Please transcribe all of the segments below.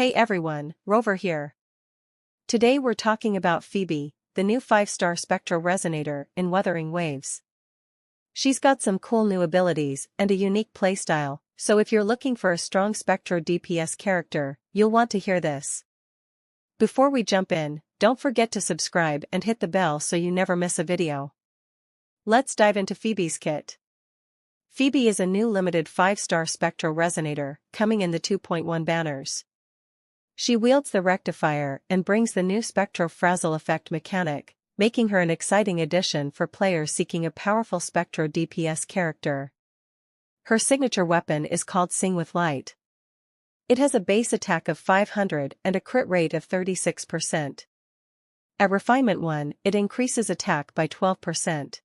Hey everyone, Rover here. Today we're talking about Phoebe, the new 5-star Spectro Resonator in Wuthering Waves. She's got some cool new abilities and a unique playstyle, so if you're looking for a strong Spectro DPS character, you'll want to hear this. Before we jump in, don't forget to subscribe and hit the bell so you never miss a video. Let's dive into Phoebe's kit. Phoebe is a new limited 5-star Spectro Resonator, coming in the 2.1 banners. She wields the rectifier and brings the new Spectro Frazzle Effect mechanic, making her an exciting addition for players seeking a powerful Spectro DPS character. Her signature weapon is called Sing with Light. It has a base attack of 500 and a crit rate of 36%. At Refinement 1, it increases attack by 12%.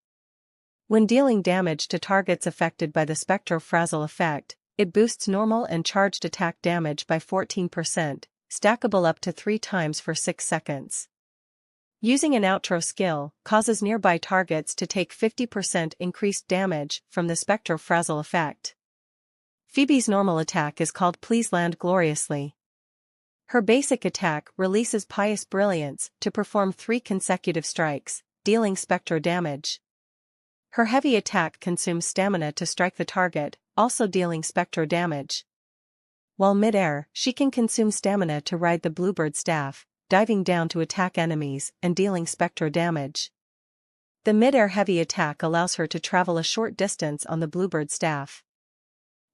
When dealing damage to targets affected by the Spectro Frazzle Effect, it boosts normal and charged attack damage by 14%. Stackable up to 3 times for 6 seconds. Using an outro skill causes nearby targets to take 50% increased damage from the Spectro Frazzle Effect. Phoebe's normal attack is called Please Land Gloriously. Her basic attack releases Pious Brilliance to perform 3 consecutive strikes, dealing Spectro damage. Her heavy attack consumes stamina to strike the target, also dealing Spectro damage. While mid-air, she can consume stamina to ride the Bluebird Staff, diving down to attack enemies and dealing Spectro damage. The mid-air heavy attack allows her to travel a short distance on the Bluebird Staff.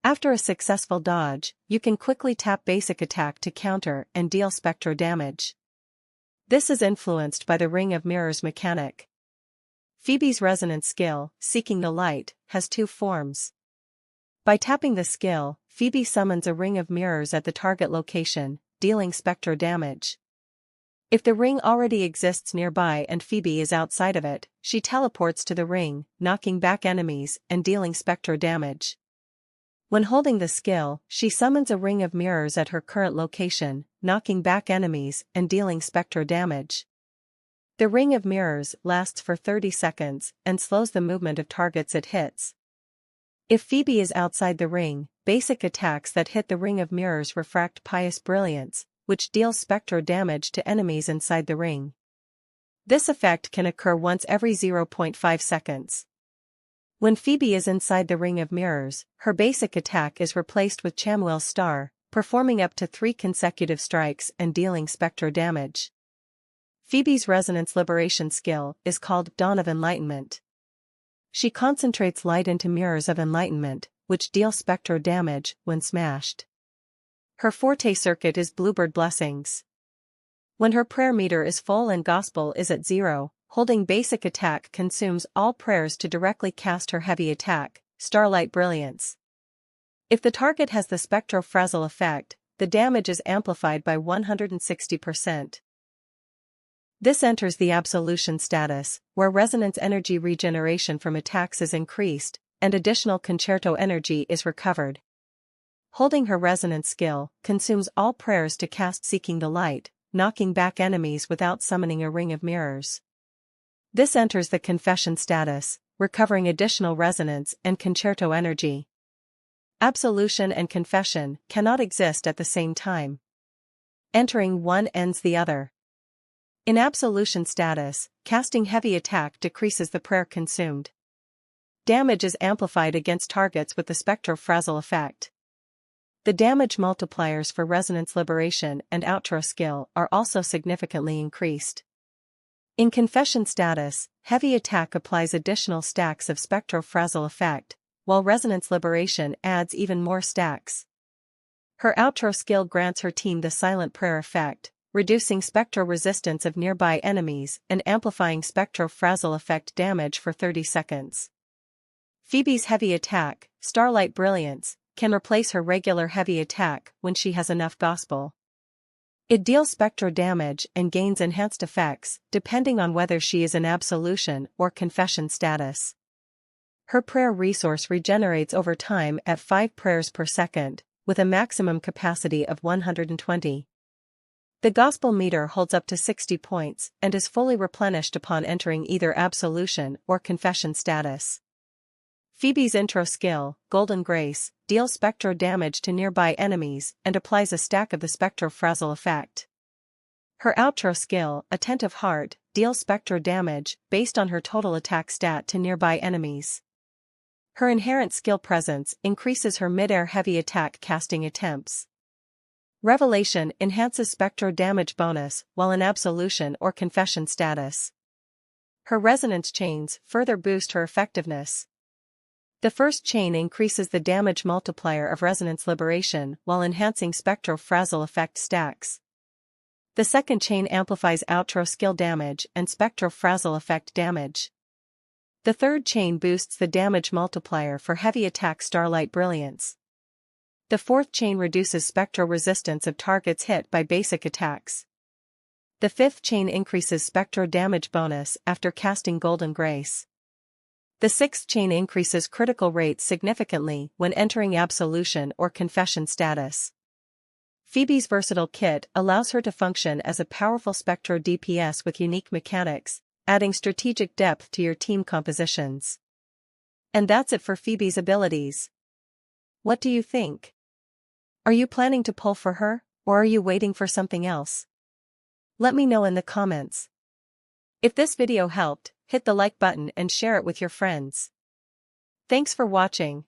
After a successful dodge, you can quickly tap basic attack to counter and deal Spectro damage. This is influenced by the Ring of Mirrors mechanic. Phoebe's resonance skill, Seeking the Light, has 2 forms. By tapping the skill, Phoebe summons a ring of mirrors at the target location, dealing Spectro damage. If the ring already exists nearby and Phoebe is outside of it, she teleports to the ring, knocking back enemies and dealing Spectro damage. When holding the skill, she summons a ring of mirrors at her current location, knocking back enemies and dealing Spectro damage. The ring of mirrors lasts for 30 seconds and slows the movement of targets it hits. If Phoebe is outside the ring, basic attacks that hit the ring of mirrors refract Pious Brilliance, which deals Spectro damage to enemies inside the ring. This effect can occur once every 0.5 seconds. When Phoebe is inside the ring of mirrors, her basic attack is replaced with Chamuel's Star, performing up to 3 consecutive strikes and dealing Spectro damage. Phoebe's Resonance Liberation skill is called Dawn of Enlightenment. She concentrates light into mirrors of enlightenment, which deal Spectro damage when smashed. Her forte circuit is Bluebird Blessings. When her prayer meter is full and gospel is at 0, holding basic attack consumes all prayers to directly cast her heavy attack, Starlight Brilliance. If the target has the Spectro Frazzle Effect, the damage is amplified by 160%. This enters the Absolution status, where resonance energy regeneration from attacks is increased, and additional concerto energy is recovered. Holding her resonance skill consumes all prayers to cast Seeking the Light, knocking back enemies without summoning a ring of mirrors. This enters the Confession status, recovering additional resonance and concerto energy. Absolution and Confession cannot exist at the same time. Entering one ends the other. In Absolution status, casting heavy attack decreases the prayer consumed. Damage is amplified against targets with the Spectro Frazzle Effect. The damage multipliers for Resonance Liberation and Outro skill are also significantly increased. In Confession status, heavy attack applies additional stacks of Spectro Frazzle Effect, while Resonance Liberation adds even more stacks. Her Outro skill grants her team the Silent Prayer effect, reducing Spectro resistance of nearby enemies and amplifying Spectro Frazzle Effect damage for 30 seconds. Phoebe's heavy attack, Starlight Brilliance, can replace her regular heavy attack when she has enough gospel. It deals Spectro damage and gains enhanced effects, depending on whether she is in Absolution or Confession status. Her prayer resource regenerates over time at 5 prayers per second, with a maximum capacity of 120. The Gospel meter holds up to 60 points and is fully replenished upon entering either Absolution or Confession status. Phoebe's intro skill, Golden Grace, deals Spectro damage to nearby enemies and applies a stack of the Spectro Frazzle Effect. Her outro skill, Attentive Heart, deals Spectro damage based on her total attack stat to nearby enemies. Her inherent skill Presence increases her mid-air heavy attack casting attempts. Revelation enhances Spectro damage bonus while in Absolution or Confession status. Her Resonance chains further boost her effectiveness. The first chain increases the damage multiplier of Resonance Liberation while enhancing Spectro Frazzle Effect stacks. The second chain amplifies outro skill damage and Spectro Frazzle Effect damage. The third chain boosts the damage multiplier for heavy attack Starlight Brilliance. The fourth chain reduces Spectro resistance of targets hit by basic attacks. The fifth chain increases Spectro damage bonus after casting Golden Grace. The sixth chain increases critical rates significantly when entering Absolution or Confession status. Phoebe's versatile kit allows her to function as a powerful Spectro DPS with unique mechanics, adding strategic depth to your team compositions. And that's it for Phoebe's abilities. What do you think? Are you planning to pull for her, or are you waiting for something else? Let me know in the comments. If this video helped, hit the like button and share it with your friends. Thanks for watching.